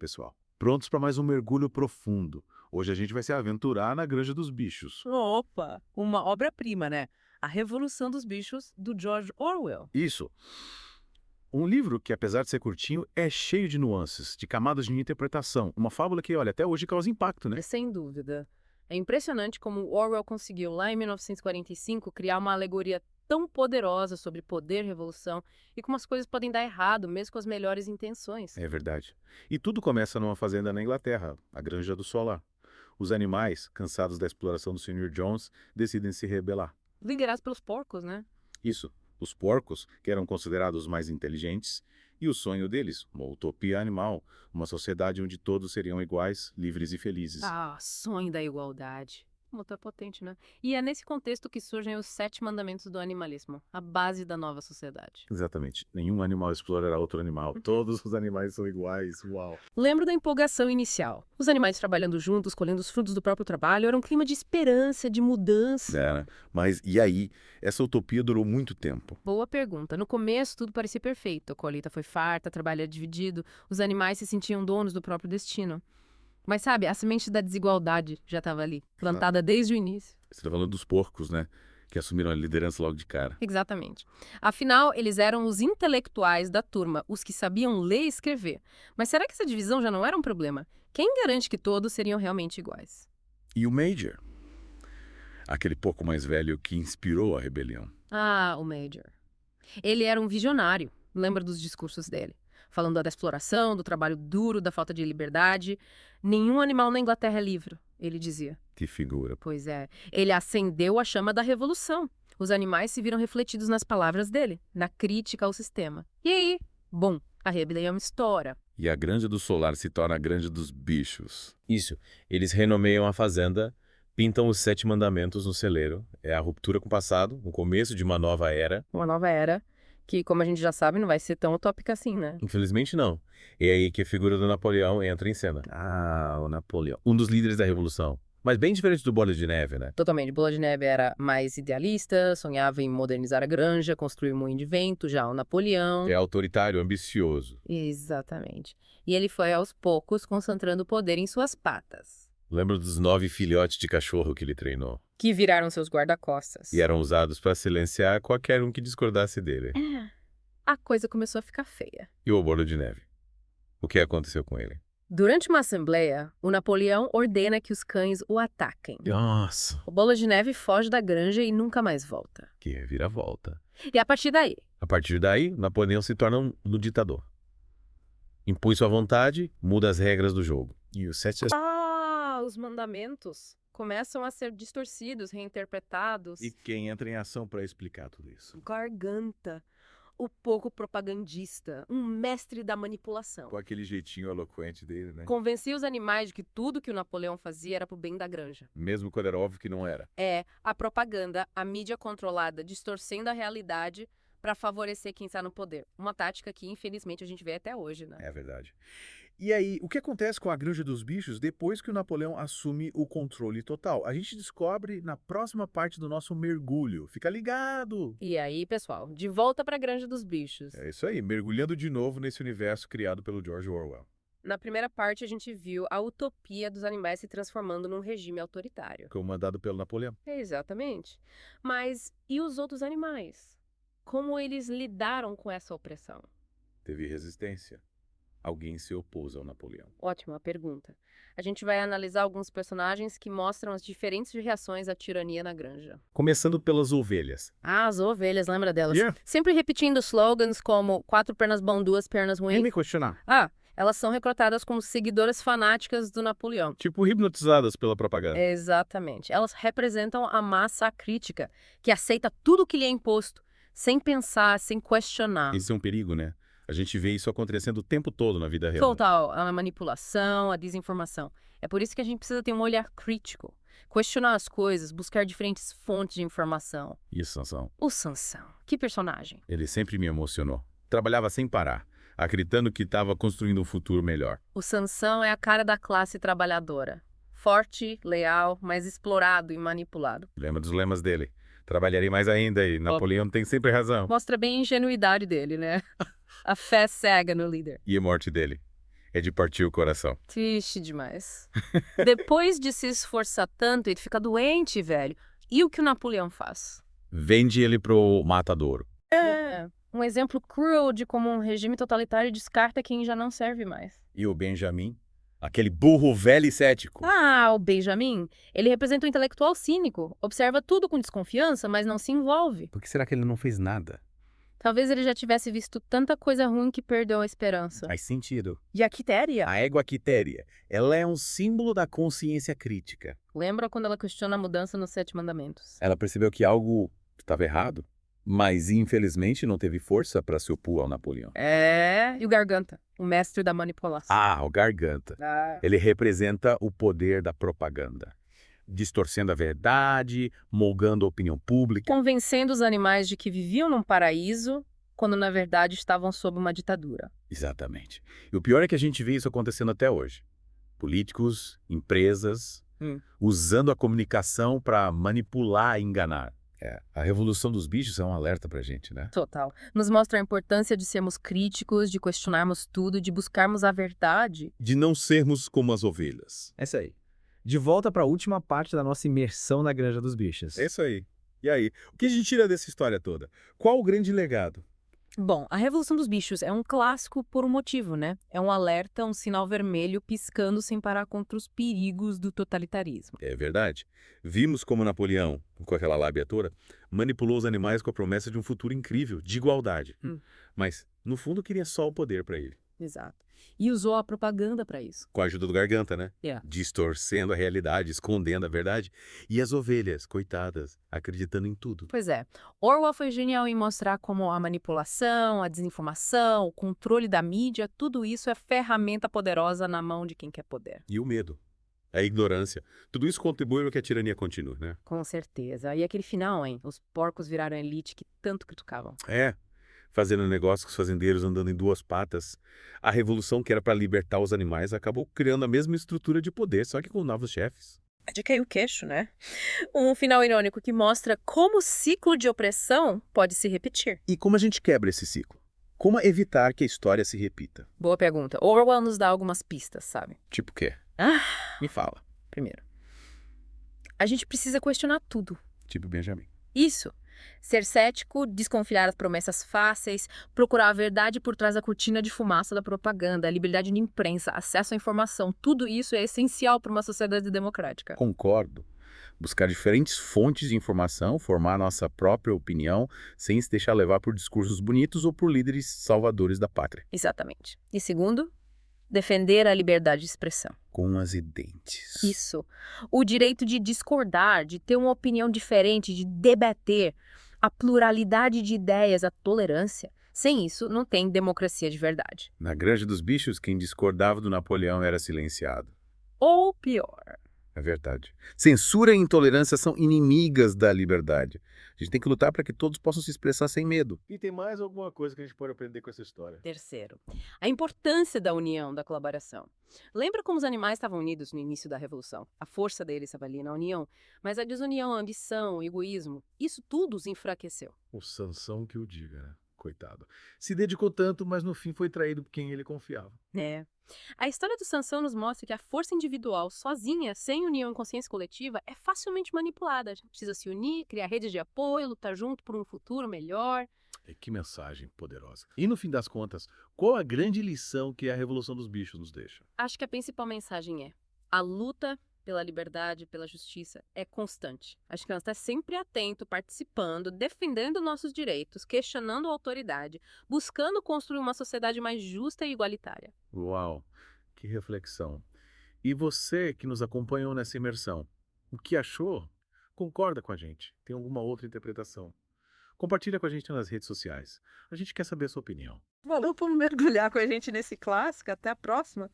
pessoal. Prontos para mais um mergulho profundo. Hoje a gente vai se aventurar na Granja dos Bichos. Opa! Uma obra-prima, né? A Revolução dos Bichos, do George Orwell. Isso. Um livro que, apesar de ser curtinho, é cheio de nuances, de camadas de interpretação. Uma fábula que, olha, até hoje causa impacto, né? Sem dúvida. É impressionante como Orwell conseguiu, lá em 1945, criar uma alegoria tão poderosa sobre poder e revolução e como as coisas podem dar errado, mesmo com as melhores intenções. É verdade. E tudo começa numa fazenda na Inglaterra, a Granja do Solar. Os animais, cansados da exploração do Sr. Jones, decidem se rebelar. Liderados pelos porcos, né? Isso, os porcos, que eram considerados os mais inteligentes, e o sonho deles, uma utopia animal, uma sociedade onde todos seriam iguais, livres e felizes. Ah, sonho da igualdade. O motor é potente, né? E é nesse contexto que surgem os 7 mandamentos do animalismo, a base da nova sociedade. Exatamente. Nenhum animal explorará outro animal. Todos os animais são iguais. Uau. Lembro da empolgação inicial. Os animais trabalhando juntos, colhendo os frutos do próprio trabalho, era um clima de esperança, de mudança. É, né? Mas e aí? Essa utopia durou muito tempo. Boa pergunta. No começo, tudo parecia perfeito. A colheita foi farta, o trabalho era dividido, os animais se sentiam donos do próprio destino. Mas sabe, a semente da desigualdade já estava ali, plantada desde o início. Você está falando dos porcos, né? Que assumiram a liderança logo de cara. Exatamente. Afinal, eles eram os intelectuais da turma, os que sabiam ler e escrever. Mas será que essa divisão já não era um problema? Quem garante que todos seriam realmente iguais? E o Major? Aquele porco mais velho que inspirou a rebelião. Ah, o Major. Ele era um visionário. Lembra dos discursos dele? Falando da exploração, do trabalho duro, da falta de liberdade. Nenhum animal na Inglaterra é livre, ele dizia. Que figura. Pois é, ele acendeu a chama da revolução. Os animais se viram refletidos nas palavras dele, na crítica ao sistema. E aí? Bom, a rebelião estoura. E a Granja do Solar se torna a Granja dos Bichos. Isso. Eles renomeiam a fazenda, pintam os 7 mandamentos no celeiro. É a ruptura com o passado, o começo de uma nova era. Uma nova era, que, como a gente já sabe, não vai ser tão utópica assim, né? Infelizmente não. É aí que a figura do Napoleão entra em cena. Ah, o Napoleão. Um dos líderes da Revolução. Mas bem diferente do Bola de Neve, né? Totalmente. Bola de Neve era mais idealista, sonhava em modernizar a granja, construir um moinho de vento, já o Napoleão. É autoritário, ambicioso. Exatamente. E ele foi, aos poucos, concentrando o poder em suas patas, Lembro dos 9 filhotes de cachorro que ele treinou. que viraram seus guarda-costas. E eram usados para silenciar qualquer um que discordasse dele. A coisa começou a ficar feia. E o Bola de Neve? O que aconteceu com ele? Durante uma assembleia, o Napoleão ordena que os cães o ataquem. Nossa, O Bola de Neve foge da granja e nunca mais volta. que reviravolta. E a partir daí, A partir daí, Napoleão se torna um ditador. Impõe sua vontade, muda as regras do jogo. E os 7... os mandamentos começam a ser distorcidos, reinterpretados. E quem entra em ação para explicar tudo isso? Garganta, o pouco propagandista, um mestre da manipulação. Com aquele jeitinho eloquente dele, né? Convencia os animais de que tudo que o Napoleão fazia era pro bem da granja. Mesmo quando era óbvio que não era. É a propaganda, a mídia controlada, distorcendo a realidade para favorecer quem está no poder. Uma tática que, infelizmente, a gente vê até hoje, né? É verdade. E aí, o que acontece com a Granja dos Bichos depois que o Napoleão assume o controle total? A gente descobre na próxima parte do nosso mergulho. Fica ligado! E aí, pessoal, de volta para a Granja dos Bichos. É isso aí, mergulhando de novo nesse universo criado pelo George Orwell. Na primeira parte, a gente viu a utopia dos animais se transformando num regime autoritário. Comandado pelo Napoleão. Exatamente. Mas e os outros animais? Como eles lidaram com essa opressão? Teve resistência. Alguém se opôs ao Napoleão. Ótima pergunta. A gente vai analisar alguns personagens que mostram as diferentes reações à tirania na granja. Começando pelas ovelhas. Ah, as ovelhas, lembra delas? Yeah. Sempre repetindo slogans como 4 pernas bom, 2 pernas ruim. me questionar. Ah, elas são recrutadas como seguidoras fanáticas do Napoleão. Tipo hipnotizadas pela propaganda. Exatamente. Elas representam a massa crítica, que aceita tudo que lhe é imposto, sem pensar, sem questionar. Esse é um perigo, né? A gente vê isso acontecendo o tempo todo na vida real. Total, a manipulação, a desinformação. É por isso que a gente precisa ter um olhar crítico, questionar as coisas, buscar diferentes fontes de informação. Isso, Sansão. O Sansão, que personagem? Ele sempre me emocionou. Trabalhava sem parar, acreditando que estava construindo um futuro melhor. O Sansão é a cara da classe trabalhadora. Forte, leal, mas explorado e manipulado. Lembra dos lemas dele? Trabalharei mais ainda e Napoleão tem sempre razão. Mostra bem a ingenuidade dele, né? A fé cega no líder. E a morte dele. É de partir o coração. Triste demais. Depois de se esforçar tanto, ele fica doente, velho. E o que o Napoleão faz? Vende ele pro matadouro. É um exemplo cruel de como um regime totalitário descarta quem já não serve mais. E o Benjamin? Aquele burro velho e cético. O Benjamin, ele representa um intelectual cínico. Observa tudo com desconfiança, mas não se envolve. Por que será que ele não fez nada? Talvez ele já tivesse visto tanta coisa ruim que perdeu a esperança. Faz sentido. E a Quitéria? A égua quitéria, ela é um símbolo da consciência crítica. Lembra quando ela questiona a mudança nos 7 mandamentos? Ela percebeu que algo estava errado, mas infelizmente não teve força para se opor ao Napoleão. E o Garganta, o mestre da manipulação. O Garganta. Ele representa o poder da propaganda, distorcendo a verdade, molgando a opinião pública. Convencendo os animais de que viviam num paraíso, quando na verdade estavam sob uma ditadura. Exatamente. E o pior é que a gente vê isso acontecendo até hoje. Políticos, empresas, usando a comunicação para manipular e enganar. A revolução dos bichos é um alerta pra gente, né? Total. Nos mostra a importância de sermos críticos, de questionarmos tudo, de buscarmos a verdade. De não sermos como as ovelhas. É isso aí. De volta para a última parte da nossa imersão na Granja dos Bichos. É isso aí. E aí? O que a gente tira dessa história toda? Qual o grande legado? Bom, a Revolução dos Bichos é um clássico por um motivo, né? É um alerta, um sinal vermelho piscando sem parar contra os perigos do totalitarismo. É verdade. Vimos como Napoleão, com aquela lábia toda, manipulou os animais com a promessa de um futuro incrível, de igualdade. Mas, no fundo, queria só o poder para ele. Exato. E usou a propaganda para isso. Com a ajuda do Garganta, né? É. Distorcendo a realidade, escondendo a verdade. E as ovelhas, coitadas, acreditando em tudo. Pois é. Orwell foi genial em mostrar como a manipulação, a desinformação, o controle da mídia, tudo isso é ferramenta poderosa na mão de quem quer poder. E o medo. A ignorância. Tudo isso contribui para que a tirania continue, né? Com certeza. E aquele final, hein? Os porcos viraram a elite que tanto criticavam. Fazendo negócio com os fazendeiros andando em 2 patas. A revolução que era para libertar os animais acabou criando a mesma estrutura de poder, só que com novos chefes. É de cair o queixo, né? Um final irônico que mostra como o ciclo de opressão pode se repetir. E como a gente quebra esse ciclo? Como evitar que a história se repita? Boa pergunta. Orwell nos dá algumas pistas, sabe? Tipo o quê? Me fala. Primeiro, a gente precisa questionar tudo. Tipo Benjamin. Isso. Ser cético, desconfiar das promessas fáceis, procurar a verdade por trás da cortina de fumaça da propaganda, a liberdade de imprensa, acesso à informação, tudo isso é essencial para uma sociedade democrática. Concordo. Buscar diferentes fontes de informação, formar nossa própria opinião, sem se deixar levar por discursos bonitos ou por líderes salvadores da pátria. Exatamente. E segundo, defender a liberdade de expressão. Com unhas e dentes. Isso. O direito de discordar, de ter uma opinião diferente, de debater, a pluralidade de ideias, a tolerância. Sem isso, não tem democracia de verdade. Na Granja dos Bichos, quem discordava do Napoleão era silenciado. Ou pior. É verdade. Censura e intolerância são inimigas da liberdade. A gente tem que lutar para que todos possam se expressar sem medo. E tem mais alguma coisa que a gente pode aprender com essa história? Terceiro, a importância da união, da colaboração. Lembra como os animais estavam unidos no início da Revolução? A força deles estava ali na união, mas a desunião, a ambição, o egoísmo, isso tudo os enfraqueceu. O Sansão que o diga, né? Coitado. Se dedicou tanto, mas no fim foi traído por quem ele confiava. A história do Sansão nos mostra que a força individual, sozinha, sem união e consciência coletiva, é facilmente manipulada. A gente precisa se unir, criar redes de apoio, lutar junto por um futuro melhor. E que mensagem poderosa. E no fim das contas, qual a grande lição que a Revolução dos Bichos nos deixa? Acho que a principal mensagem é: a luta pela liberdade, pela justiça, é constante. Acho que nós estamos sempre atento, participando, defendendo nossos direitos, questionando a autoridade, buscando construir uma sociedade mais justa e igualitária. Uau, que reflexão. E você que nos acompanhou nessa imersão, o que achou? Concorda com a gente? Tem alguma outra interpretação? Compartilha com a gente nas redes sociais. A gente quer saber a sua opinião. Valeu por mergulhar com a gente nesse clássico. Até a próxima.